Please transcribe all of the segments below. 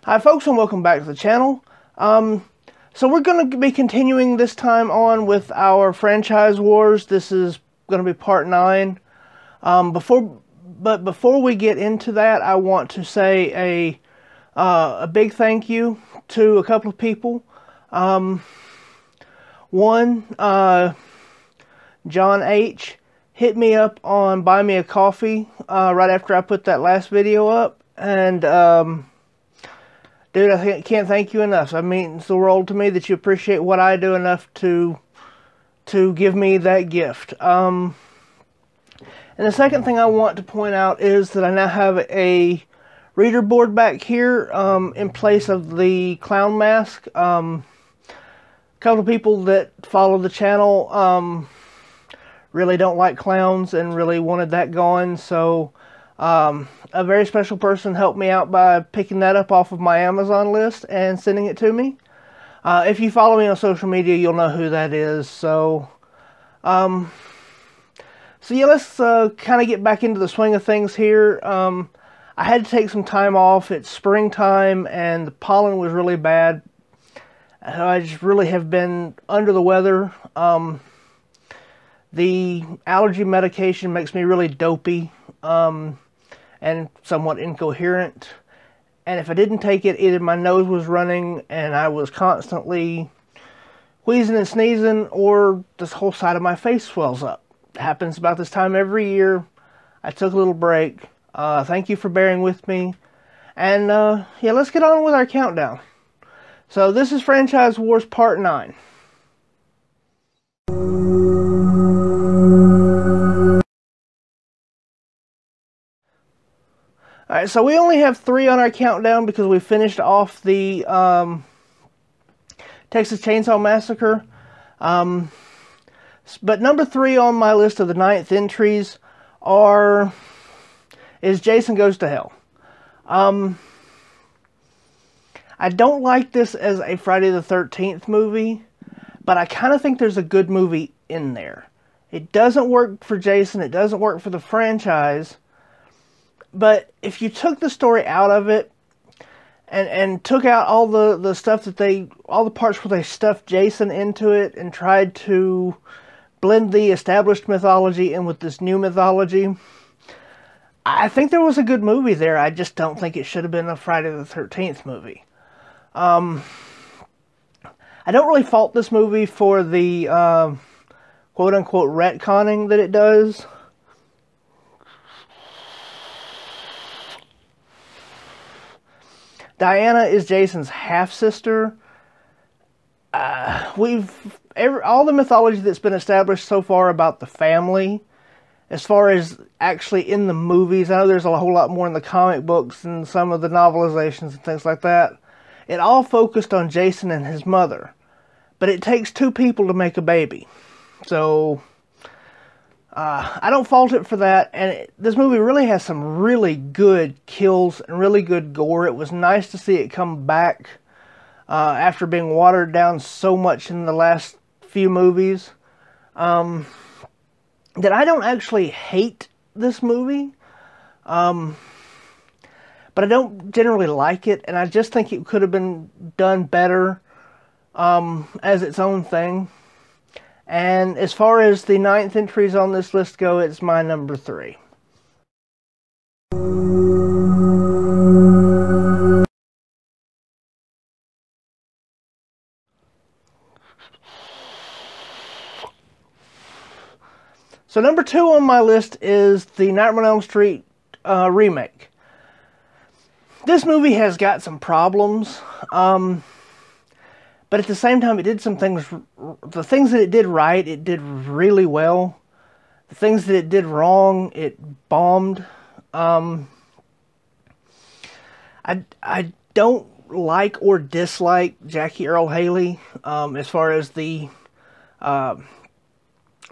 Hi folks, and welcome back to the channel. So we're going to be continuing this time on with our franchise wars. This is going to be part 9. Before we get into that, I want to say a big thank you to a couple of people. One, John H. hit me up on Buy Me a Coffee right after I put that last video up, and dude, I can't thank you enough. It means the world to me that you appreciate what I do enough to give me that gift. And the second thing I want to point out is that I now have a reader board back here in place of the clown mask. A couple of people that follow the channel really don't like clowns and really wanted that gone, so a very special person helped me out by picking that up off of my Amazon list and sending it to me. If you follow me on social media, you'll know who that is. So yeah, let's kind of get back into the swing of things here. I had to take some time off. It's springtime and the pollen was really bad. I just really have been under the weather. The allergy medication makes me really dopey and somewhat incoherent. And if I didn't take it, either my nose was running and I was constantly wheezing and sneezing, or this whole side of my face swells up. It happens about this time every year. I took a little break. Thank you for bearing with me. And yeah, let's get on with our countdown. So this is Franchise Wars Part 9. Alright, so we only have 3 on our countdown because we finished off the Texas Chainsaw Massacre. But number 3 on my list of the 9th entries is Jason Goes to Hell. I don't like this as a Friday the 13th movie, but I kind of think there's a good movie in there. It doesn't work for Jason, it doesn't work for the franchise, but if you took the story out of it and took out all the stuff that all the parts where they stuffed Jason into it and tried to blend the established mythology in with this new mythology, I think there was a good movie there. I just don't think it should have been a Friday the 13th movie. I don't really fault this movie for the quote-unquote retconning that it does. Diana is Jason's half-sister. All the mythology that's been established so far about the family, as far as actually in the movies, I know there's a whole lot more in the comic books and some of the novelizations and things like that. It all focused on Jason and his mother. But it takes 2 people to make a baby. So I don't fault it for that, and this movie really has some really good kills and really good gore. It was nice to see it come back after being watered down so much in the last few movies. That I don't actually hate this movie, but I don't generally like it, and I just think it could have been done better as its own thing. And as far as the 9th entries on this list go, it's my number 3. So number 2 on my list is the Nightmare on Elm Street remake. This movie has got some problems. But at the same time, it did some things. The things that it did right, it did really well. The things that it did wrong, it bombed. I don't like or dislike Jackie Earle Haley as far as the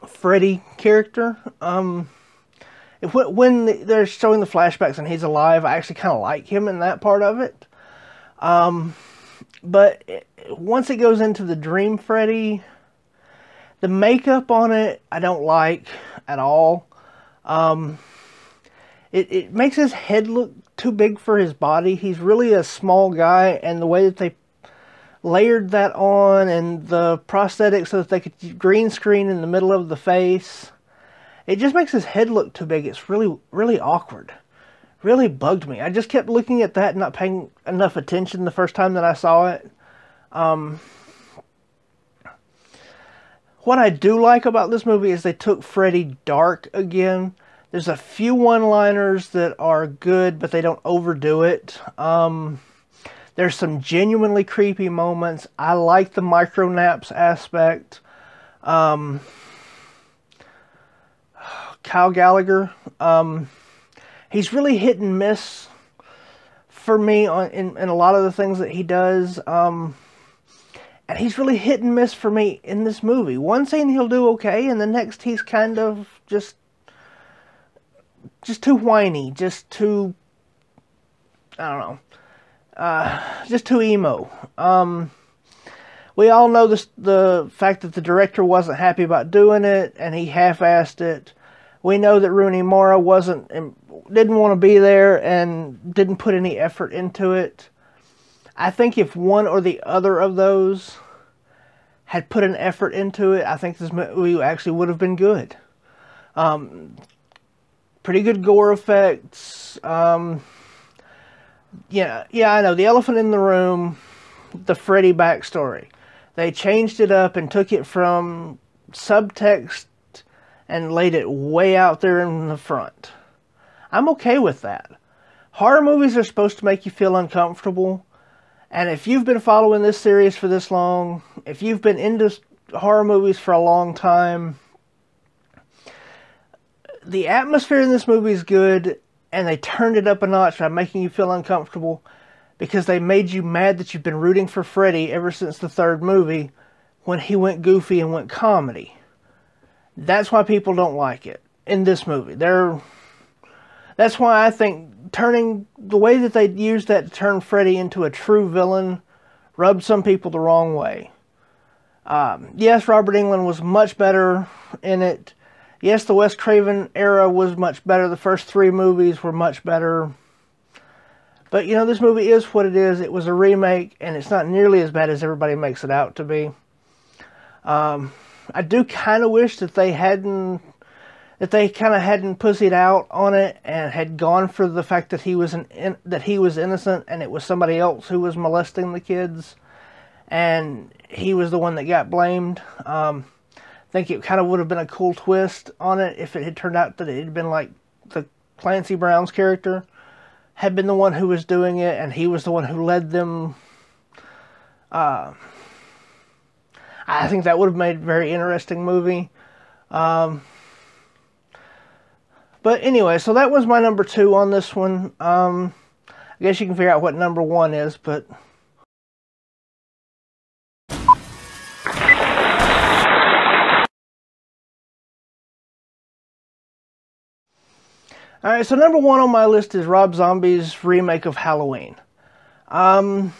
Freddy character. When they're showing the flashbacks and he's alive, I actually kind of like him in that part of it. But once it goes into the Dream Freddy, the makeup on it, I don't like at all. it makes his head look too big for his body. He's really a small guy, and the way that they layered that on and the prosthetics so that they could green screen in the middle of the face, it just makes his head look too big. It's really, really awkward. Really bugged me. I just kept looking at that and not paying enough attention the first time that I saw it. What I do like about this movie is they took Freddy dark again. There's a few one-liners that are good, but they don't overdo it. There's some genuinely creepy moments. I like the micro-naps aspect. Kyle Gallagher, he's really hit and miss for me in a lot of the things that he does. And he's really hit and miss for me in this movie. One scene he'll do okay, and the next he's kind of just too whiny, just too, I don't know, just too emo. We all know the fact that the director wasn't happy about doing it, and he half-assed it. We know that Rooney Mara didn't want to be there and didn't put any effort into it. I think if one or the other of those had put an effort into it, I think this movie actually would have been good. Pretty good gore effects. Yeah, I know. The elephant in the room, the Freddy backstory. They changed it up and took it from subtext and laid it way out there in the front. I'm okay with that. Horror movies are supposed to make you feel uncomfortable. And if you've been following this series for this long, if you've been into horror movies for a long time, the atmosphere in this movie is good, and they turned it up a notch by making you feel uncomfortable because they made you mad that you've been rooting for Freddy ever since the third movie when he went goofy and went comedy. That's why people don't like it in this movie. That's why I think the way that they used that to turn Freddy into a true villain rubbed some people the wrong way. Yes, Robert Englund was much better in it. Yes, the Wes Craven era was much better. The first three movies were much better. But, you know, this movie is what it is. It was a remake, and it's not nearly as bad as everybody makes it out to be. I do kind of wish that they hadn't pussied out on it and had gone for the fact that he was innocent and it was somebody else who was molesting the kids, and he was the one that got blamed. I think it kind of would have been a cool twist on it if it had turned out that it had been like the Clancy Brown's character had been the one who was doing it, and he was the one who led them. I think that would have made a very interesting movie. But anyway, so that was my number 2 on this one. I guess you can figure out what number 1 is, but... Alright, so number 1 on my list is Rob Zombie's remake of Halloween. All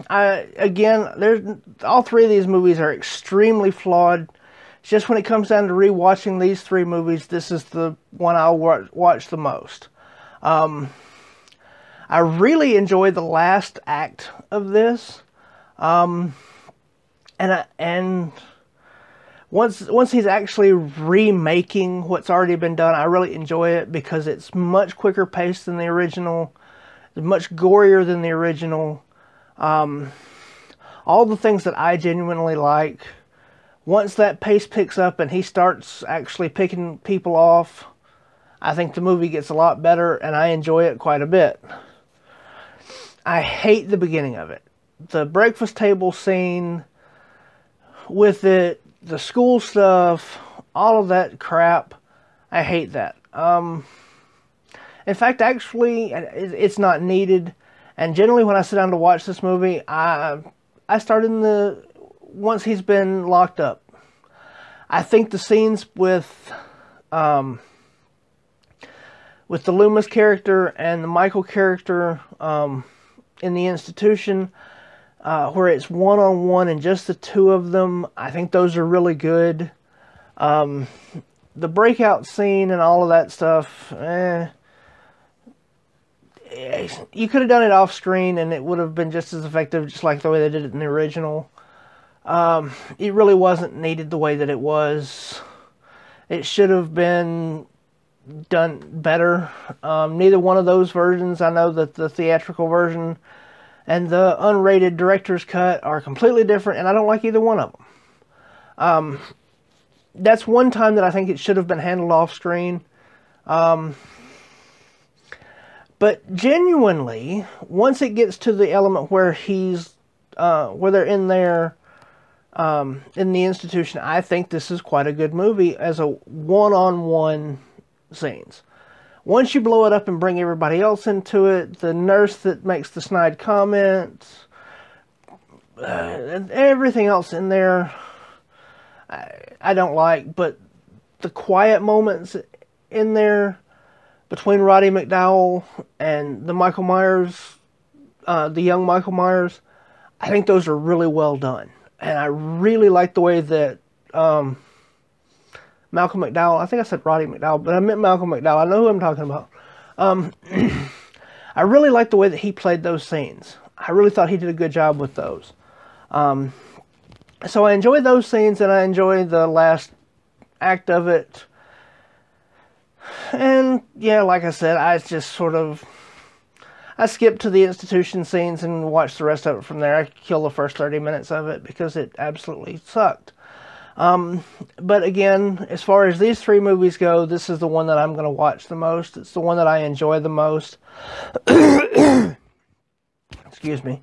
3 of these movies are extremely flawed. It's just when it comes down to rewatching these 3 movies, this is the one I'll watch the most. I really enjoyed the last act of this. And once he's actually remaking what's already been done, I really enjoy it because it's much quicker paced than the original. It's much gorier than the original. All the things that I genuinely like. Once that pace picks up and he starts actually picking people off, I think the movie gets a lot better and I enjoy it quite a bit. I hate the beginning of it. The breakfast table scene with it, the school stuff, all of that crap, I hate that. In fact, actually, it's not needed. And generally when I sit down to watch this movie, I start once he's been locked up. I think the scenes with the Loomis character and the Michael character in the institution, where it's one-on-one and just the two of them, I think those are really good. The breakout scene and all of that stuff, you could have done it off screen and it would have been just as effective, just like the way they did it in the original. It really wasn't needed the way that it was. It should have been done better. Neither one of those versions, I know that the theatrical version and the unrated director's cut are completely different, and I don't like either one of them. That's one time that I think it should have been handled off screen. But genuinely, once it gets to the element where where they're in there, in the institution, I think this is quite a good movie as a one-on-one scenes. Once you blow it up and bring everybody else into it, the nurse that makes the snide comments, everything else in there, I don't like. But the quiet moments in there between Roddy McDowell and the Michael Myers, the young Michael Myers, I think those are really well done. And I really like the way that Malcolm McDowell, I think I said Roddy McDowell, but I meant Malcolm McDowell. I know who I'm talking about. I really like the way that he played those scenes. I really thought he did a good job with those. So I enjoy those scenes, and I enjoy the last act of it. And yeah, like I said, I skipped to the institution scenes and watched the rest of it from there. I killed the first 30 minutes of it because it absolutely sucked. But again, as far as these three movies go, this is the one that I'm going to watch the most. It's the one that I enjoy the most. Excuse me.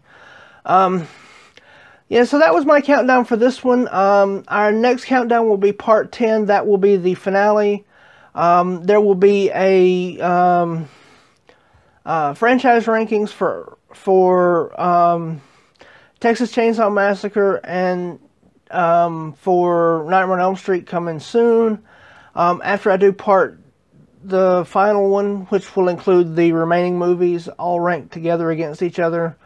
Yeah, so that was my countdown for this one. Our next countdown will be part 10. That will be the finale. There will be a franchise rankings for Texas Chainsaw Massacre and for Nightmare on Elm Street coming soon. After I do the final one, which will include the remaining movies all ranked together against each other,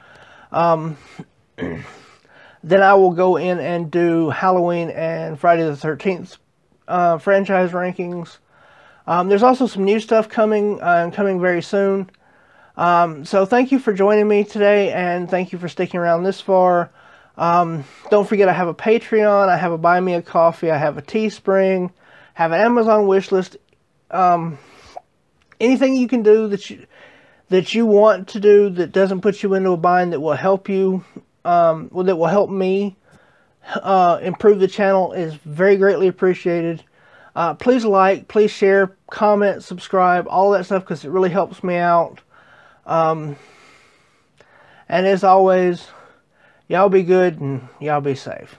then I will go in and do Halloween and Friday the 13th franchise rankings. There's also some new stuff coming very soon. So thank you for joining me today, and thank you for sticking around this far. Don't forget, I have a Patreon, I have a Buy Me a Coffee, I have a Teespring, have an Amazon wishlist. Anything you can do that you want to do that doesn't put you into a bind, that will help you, that will help me improve the channel, is very greatly appreciated. Please like, please share, comment, subscribe, all that stuff, because it really helps me out. And as always, y'all be good and y'all be safe.